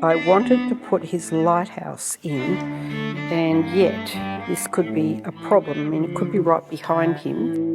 I wanted to put his lighthouse in, and yet this could be a problem. I mean, it could be right behind him.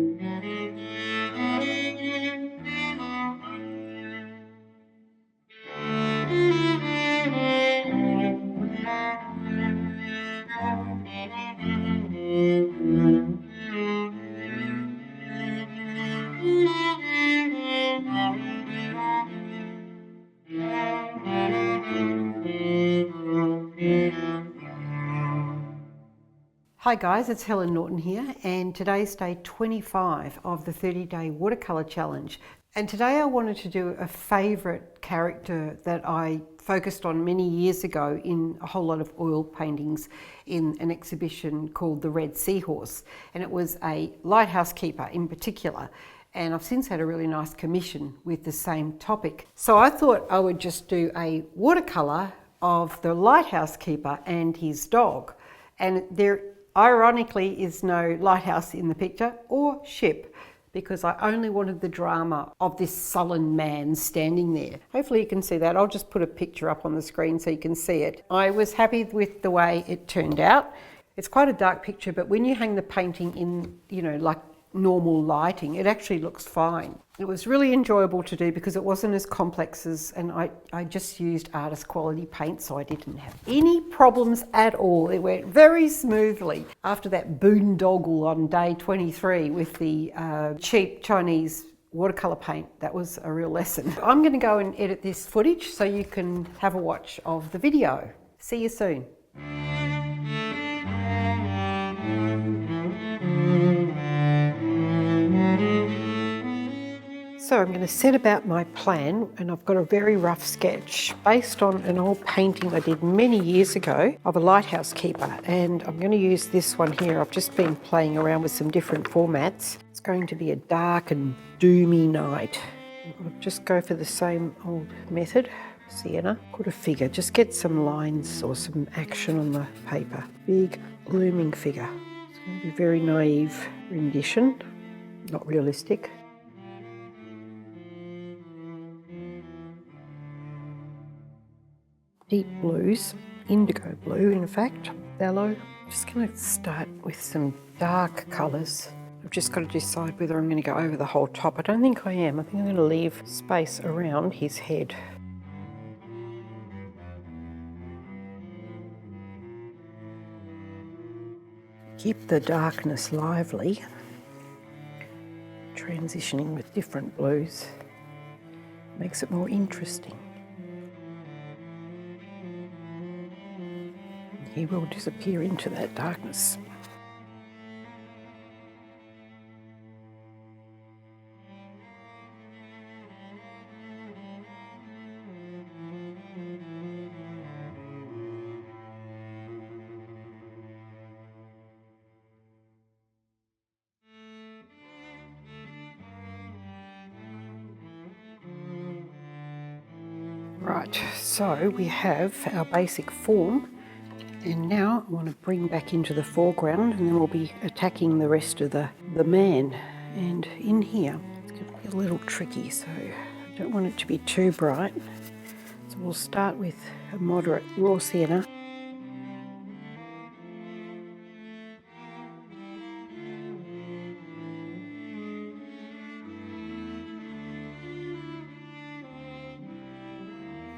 Hi guys, it's Helen Norton here, and today's day 25 of the 30-day watercolor challenge. And today I wanted to do a favourite character that I focused on many years ago in a whole lot of oil paintings in an exhibition called The Red Seahorse. And it was a lighthouse keeper in particular. And I've since had a really nice commission with the same topic. So I thought I would just do a watercolor of the lighthouse keeper and his dog. And there ironically is no lighthouse in the picture or ship, because I only wanted the drama of this sullen man standing there. Hopefully you can see that. I'll just put a picture up on the screen so you can see it. I was happy with the way it turned out. It's quite a dark picture, but when you hang the painting in, like normal lighting, it actually looks fine. It was really enjoyable to do because it wasn't as complex as, and I just used artist quality paint, so I didn't have any problems at all. It went very smoothly. After that boondoggle on day 23 with the cheap Chinese watercolor paint, that was a real lesson. I'm going to go and edit this footage so you can have a watch of the video. See you soon. So I'm going to set about my plan, and I've got a very rough sketch based on an old painting I did many years ago of a lighthouse keeper, and I'm going to use this one here. I've just been playing around with some different formats. It's going to be a dark and doomy night. I'll just go for the same old method. Sienna, put a figure, just get some lines or some action on the paper. Big looming figure. It's going to be very naive rendition, not realistic. Deep blues, indigo blue in fact, phthalo. I'm just going to start with some dark colours. I've just got to decide whether I'm going to go over the whole top. I don't think I am. I think I'm going to leave space around his head. Keep the darkness lively, transitioning with different blues. Makes it more interesting. He will disappear into that darkness. Right, so we have our basic form. And now I want to bring back into the foreground, and then we'll be attacking the rest of the man. And in here, it's going to be a little tricky, so I don't want it to be too bright. So we'll start with a moderate raw sienna.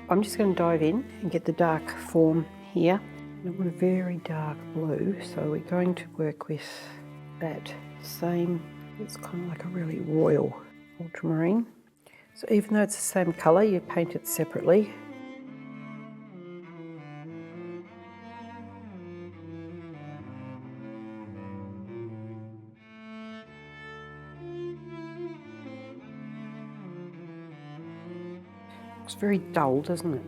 I'm just going to dive in and get the dark form here. I want a very dark blue, so we're going to work with that same, it's kind of like a really royal ultramarine. So even though it's the same colour, you paint it separately. Looks very dull, doesn't it?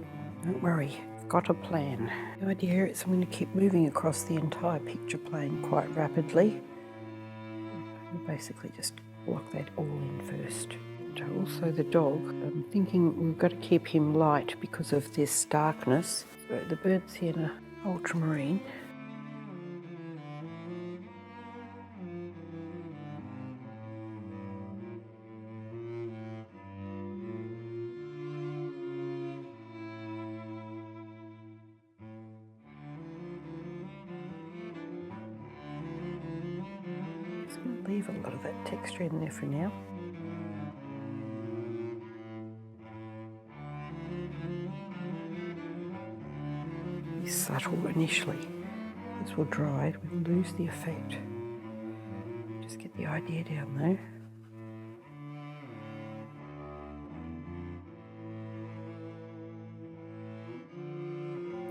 Don't worry. Got a plan. The idea is I'm going to keep moving across the entire picture plane quite rapidly. We'll basically just block that all in first. And also the dog, I'm thinking we've got to keep him light because of this darkness. So the burnt sienna ultramarine. leave a lot of that texture in there for now. Be subtle initially. As we'll dry, we'll lose the effect. Just get the idea down there.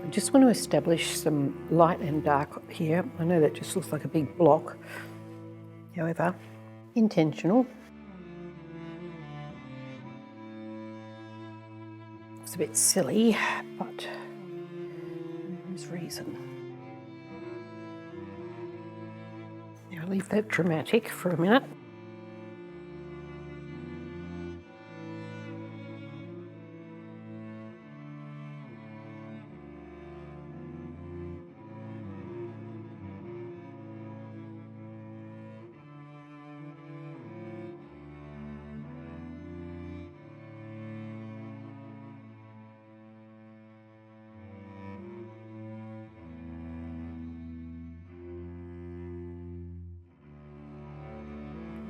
I just want to establish some light and dark here. I know that just looks like a big block, however, intentional. It's a bit silly, but there's reason. Now leave that dramatic for a minute.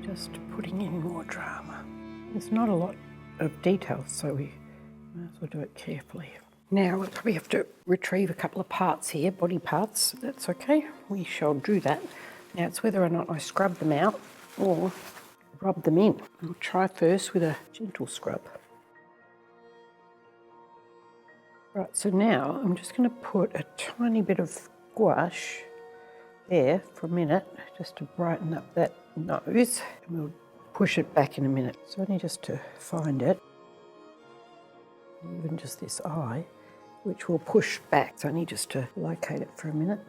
Just putting in more drama. There's not a lot of detail, so we might as well do it carefully. Now we'll probably have to retrieve a couple of parts here, body parts. That's okay, we shall do that. Now it's whether or not I scrub them out or rub them in. I'll try first with a gentle scrub. Right, so now I'm just going to put a tiny bit of gouache there for a minute, just to brighten up that nose, and we'll push it back in a minute. So only just to find it, even just this eye, which we'll push back. So only just to locate it for a minute.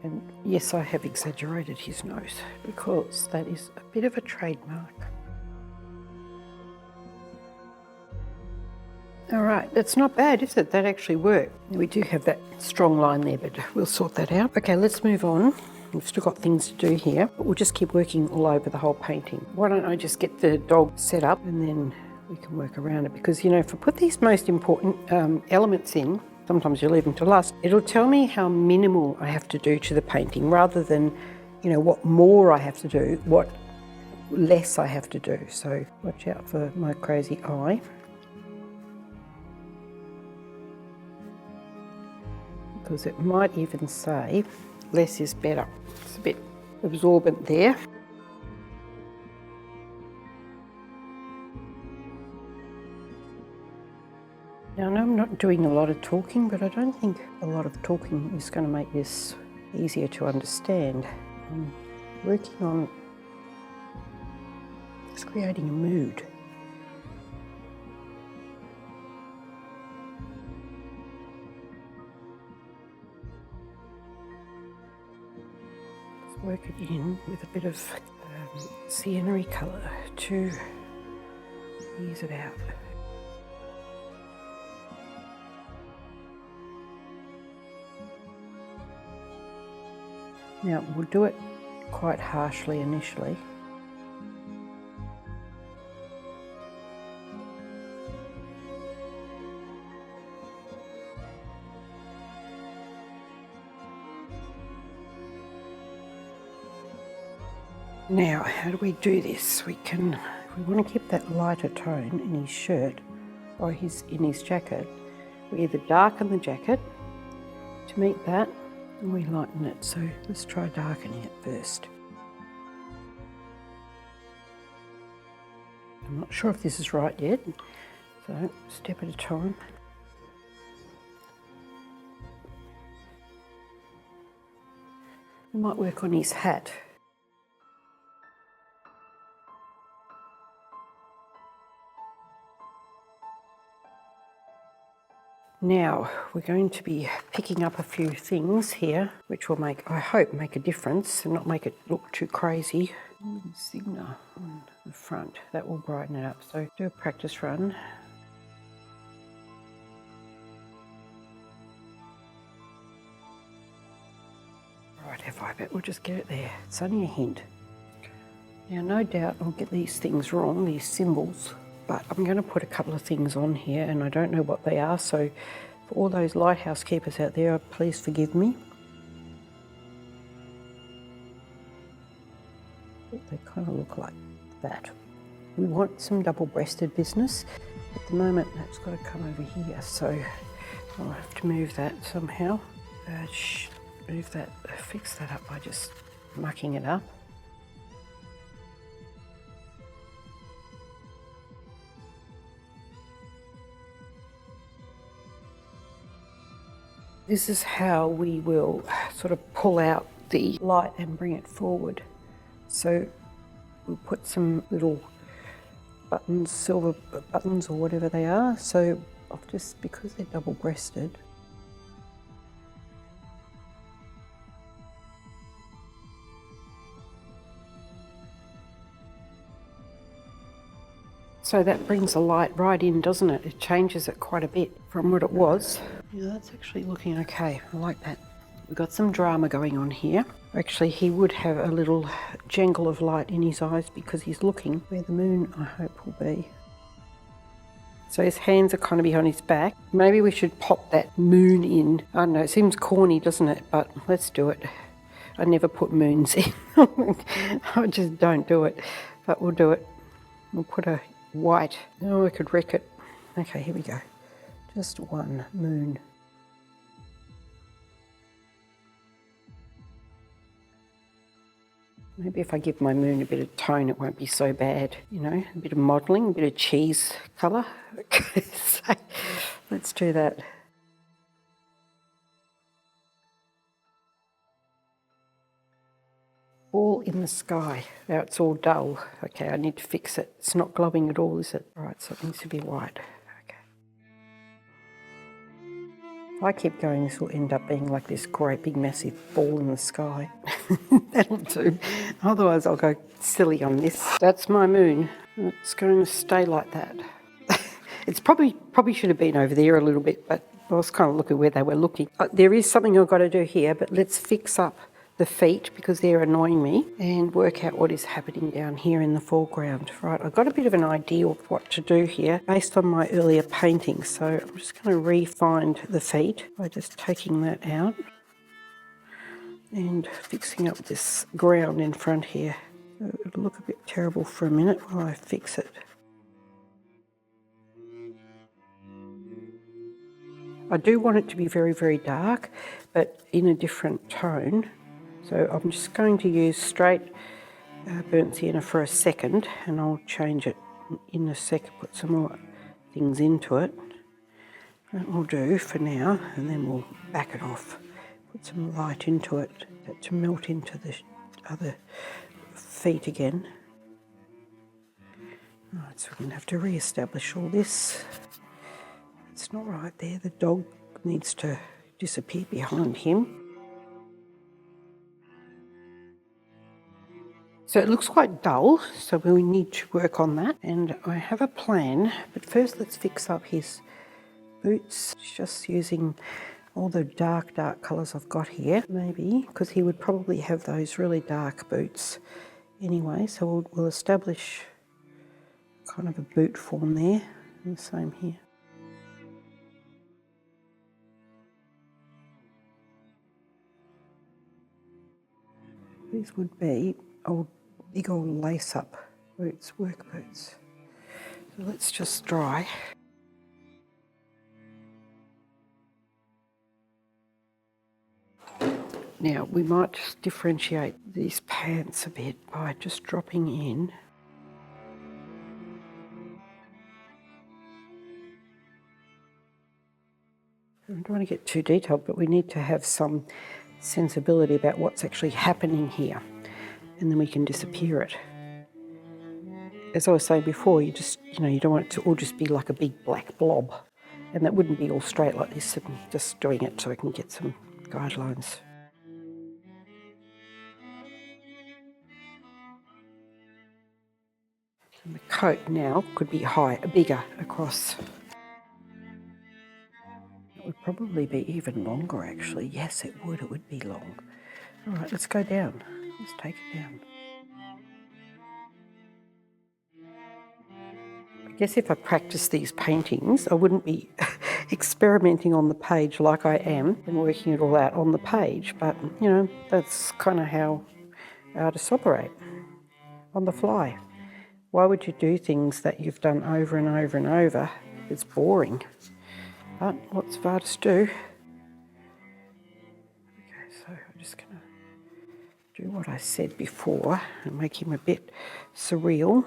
And yes, I have exaggerated his nose because that is a bit of a trademark. All right, that's not bad, is it? That actually worked. We do have that strong line there, but we'll sort that out. Okay, let's move on. We've still got things to do here, but we'll just keep working all over the whole painting. Why don't I just get the dog set up and then we can work around it? Because, you know, if I put these most important elements in, sometimes you leave them to last, it'll tell me how minimal I have to do to the painting rather than, you know, what more I have to do, what less I have to do. So watch out for my crazy eye. Because it might even say less is better. It's a bit absorbent there. Now I know I'm not doing a lot of talking, but I don't think a lot of talking is going to make this easier to understand. I'm working on just creating a mood. Work it in with a bit of sienna-y colour to ease it out. Now we'll do it quite harshly initially. Now, how do we do this? We want to keep that lighter tone in his shirt or in his jacket. We either darken the jacket to meet that, or we lighten it. So let's try darkening it first. I'm not sure if this is right yet, so step at a time. We might work on his hat. Now we're going to be picking up a few things here which will I hope make a difference and not make it look too crazy. Insignia on the front, that will brighten it up. So do a practice run. Right, I bet we'll just get it there. It's only a hint. Now no doubt I'll get these things wrong, these symbols. But I'm going to put a couple of things on here and I don't know what they are, so for all those lighthouse keepers out there, please forgive me. They kind of look like that. We want some double-breasted business. At the moment, that's got to come over here, so I'll have to move that somehow. Move that, fix that up by just mucking it up. This is how we will sort of pull out the light and bring it forward. So we'll put some little buttons, silver buttons or whatever they are. So just because they're double-breasted. So that brings the light right in, doesn't it? It changes it quite a bit from what it was. Yeah, that's actually looking okay. I like that. We've got some drama going on here. Actually, he would have a little jangle of light in his eyes because he's looking where the moon, I hope, will be. So his hands are kind of behind his back. Maybe we should pop that moon in. I don't know, it seems corny, doesn't it? But let's do it. I never put moons in. I just don't do it. But we'll do it. We'll put a white. Oh, I could wreck it. Okay, here we go. Just one moon. Maybe if I give my moon a bit of tone, it won't be so bad, you know, a bit of modelling, a bit of cheese colour. Okay, so let's do that. All in the sky. Now it's all dull. Okay, I need to fix it. It's not glowing at all, is it? All right, so it needs to be white. Okay. If I keep going, this will end up being like this great big massive ball in the sky. That'll do. Otherwise I'll go silly on this. That's my moon. It's going to stay like that. It's probably should have been over there a little bit, but I was kind of looking where they were looking. There is something I've got to do here, but let's fix up the feet because they're annoying me and work out what is happening down here in the foreground. Right, I've got a bit of an idea of what to do here based on my earlier painting. So I'm just going to re-find the feet by just taking that out and fixing up this ground in front here. It'll look a bit terrible for a minute while I fix it. I do want it to be very, very dark, but in a different tone. So I'm just going to use straight burnt sienna for a second, and I'll change it in a sec, put some more things into it. That will do for now, and then we'll back it off. Put some light into it to melt into the other feet again. Right, so we're going to have to re-establish all this. It's not right there. The dog needs to disappear behind him. So it looks quite dull, so we need to work on that. And I have a plan, but first let's fix up his boots. Just using all the dark colours I've got here, maybe, because he would probably have those really dark boots anyway. So we'll establish kind of a boot form there, and the same here. These would be big old lace-up boots, work boots. So let's just dry. Now we might just differentiate these pants a bit by just dropping in. I don't want to get too detailed, but we need to have some sensibility about what's actually happening here, and then we can disappear it. As I was saying before, you don't want it to all just be like a big black blob, and that wouldn't be all straight like this. I'm just doing it so I can get some guidelines. And the coat now could be bigger across. It would probably be even longer actually. Yes, it would be long. All right, let's go down. Let's take it down. I guess if I practice these paintings, I wouldn't be experimenting on the page like I am and working it all out on the page, but you know, that's kind of how artists operate. on the fly. Why would you do things that you've done over and over and over? It's boring. But what's artists do? Okay, so I'm just going to do what I said before and make him a bit surreal.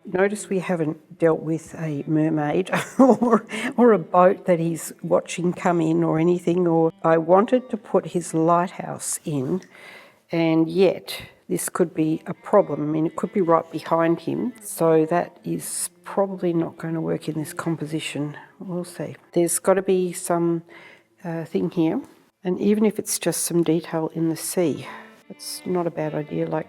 Notice we haven't dealt with a mermaid or a boat that he's watching come in or anything. Or I wanted to put his lighthouse in, and yet this could be a problem. I mean, it could be right behind him, so that is probably not going to work in this composition. We'll see. There's got to be some thing here, and even if it's just some detail in the sea, it's not a bad idea. Like,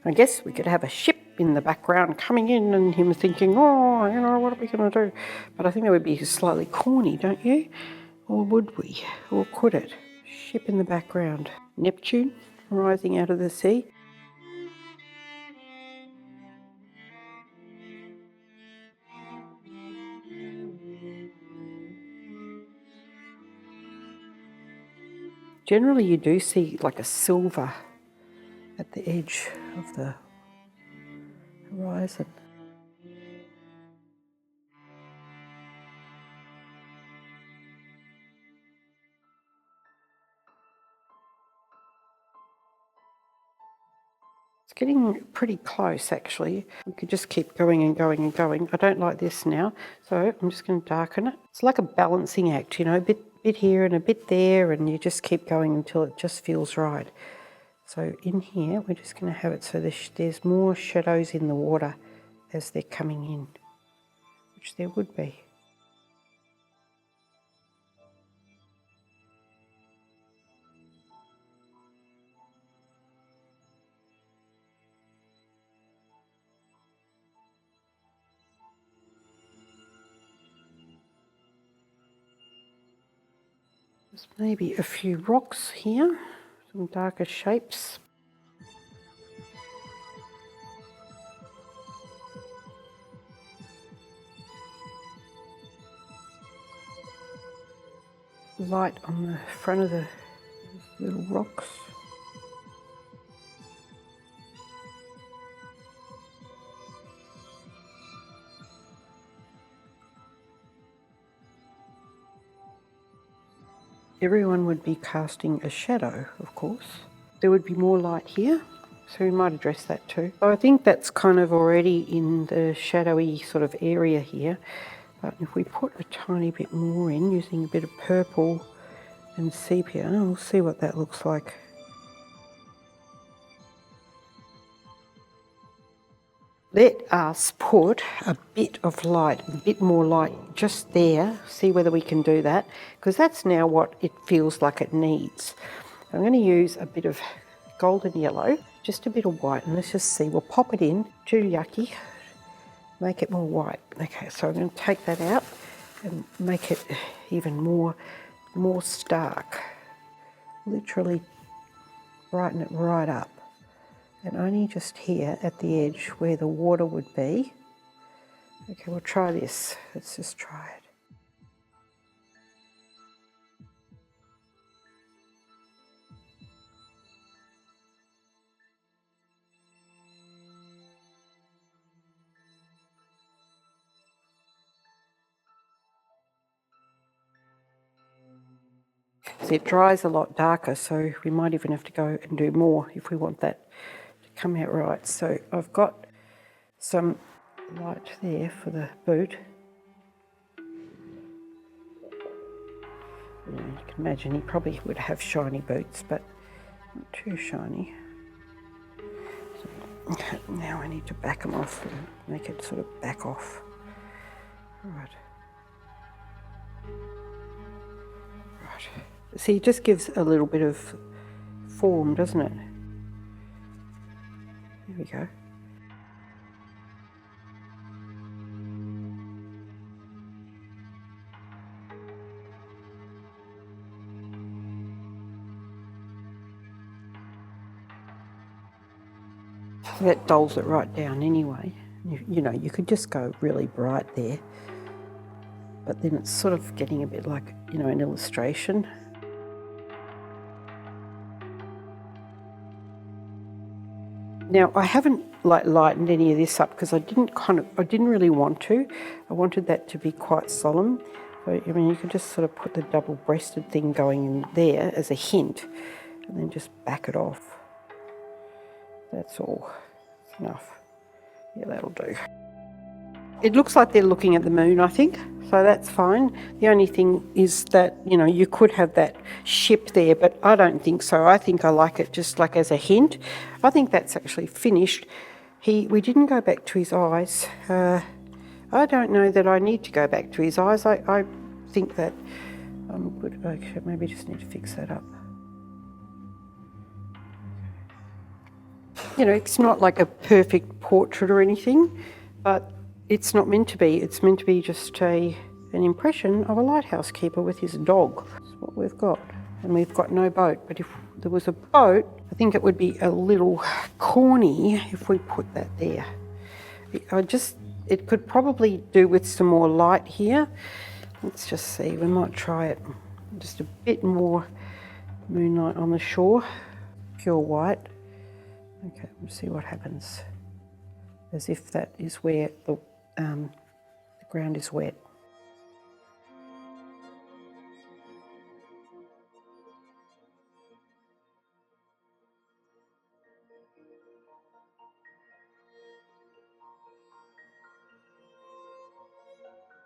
I guess we could have a ship in the background coming in and him thinking, oh, you know, what are we going to do? But I think that would be slightly corny, don't you? Or would we? Or could it? Ship in the background. Neptune rising out of the sea. Generally you do see like a silver at the edge of the horizon. It's getting pretty close actually. We could just keep going and going and going. I don't like this now, so I'm just going to darken it. It's like a balancing act, you know, a bit here and a bit there, and you just keep going until it just feels right. So in here, we're just going to have it so there's more shadows in the water as they're coming in, which there would be. There's maybe a few rocks here, some darker shapes. Light on the front of the little rocks. Everyone would be casting a shadow, of course. There would be more light here, so we might address that too. So I think that's kind of already in the shadowy sort of area here. But if we put a tiny bit more in, using a bit of purple and sepia, we'll see what that looks like. Let us put a bit of light, a bit more light just there, see whether we can do that, because that's now what it feels like it needs. I'm going to use a bit of golden yellow, just a bit of white, and let's just see, we'll pop it in, too yucky, make it more white. Okay, so I'm going to take that out and make it even more stark, literally brighten it right up. And only just here at the edge where the water would be. Okay, we'll try this. Let's just try it. See, it dries a lot darker, so we might even have to go and do more if we want that to come out right. So I've got some light there for the boot. You can imagine he probably would have shiny boots, but not too shiny. So now I need to back them off and make it sort of back off. Right. See, it just gives a little bit of form, doesn't it? There we go. So that dulls it right down anyway. You know, you could just go really bright there. but then it's sort of getting a bit like, you know, an illustration. Now I haven't lightened any of this up because I didn't really want to. I wanted that to be quite solemn. So, I mean, you can just sort of put the double-breasted thing going in there as a hint, and then just back it off. That's all. That's enough. Yeah, that'll do. It looks like they're looking at the moon, I think, so that's fine. The only thing is that, you know, you could have that ship there, but I don't think so. I think I like it just like as a hint. I think that's actually finished. We didn't go back to his eyes. I don't know that I need to go back to his eyes. I think that I'm good. Okay, maybe just need to fix that up. You know, it's not like a perfect portrait or anything, but it's not meant to be. It's meant to be just an impression of a lighthouse keeper with his dog. That's what we've got. And we've got no boat. But if there was a boat, I think it would be a little corny if we put that there. It could probably do with some more light here. Let's just see, we might try it. Just a bit more moonlight on the shore, pure white. Okay, we'll see what happens. As if that is where the ground is wet.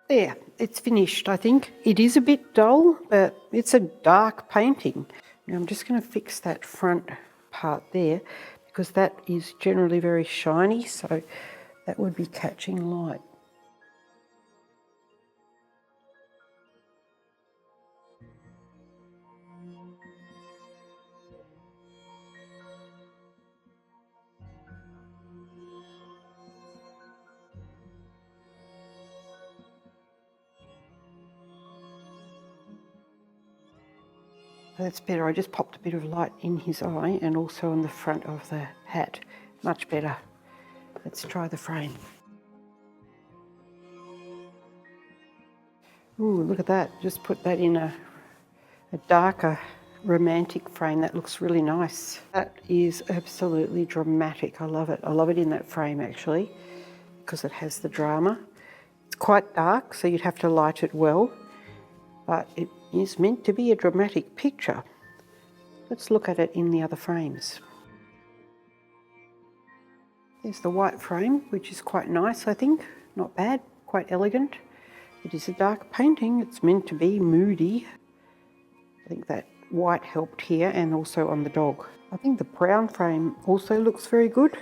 There, it's finished, I think. It is a bit dull, but it's a dark painting. Now I'm just going to fix that front part there because that is generally very shiny, so that would be catching light. That's better. I just popped a bit of light in his eye and also on the front of the hat. Much better. Let's try the frame. Ooh, look at that. Just put that in a darker romantic frame. That looks really nice. That is absolutely dramatic. I love it. I love it in that frame actually because it has the drama. It's quite dark, so you'd have to light it well, but it is meant to be a dramatic picture. Let's look at it in the other frames. There's the white frame, which is quite nice, I think. Not bad, quite elegant. It is a dark painting. It's meant to be moody. I think that white helped here and also on the dog. I think the brown frame also looks very good.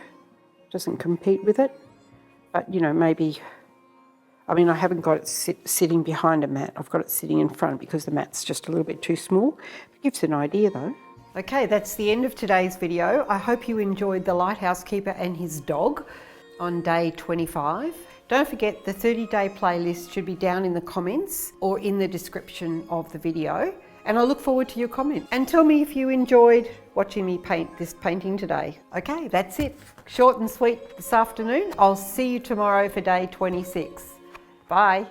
Doesn't compete with it, but you know, maybe, I mean, I haven't got it sitting behind a mat. I've got it sitting in front because the mat's just a little bit too small. It gives an idea though. Okay, that's the end of today's video. I hope you enjoyed the lighthouse keeper and his dog on day 25. Don't forget the 30-day playlist should be down in the comments or in the description of the video. And I look forward to your comments. And tell me if you enjoyed watching me paint this painting today. Okay, that's it. Short and sweet this afternoon. I'll see you tomorrow for day 26. Bye.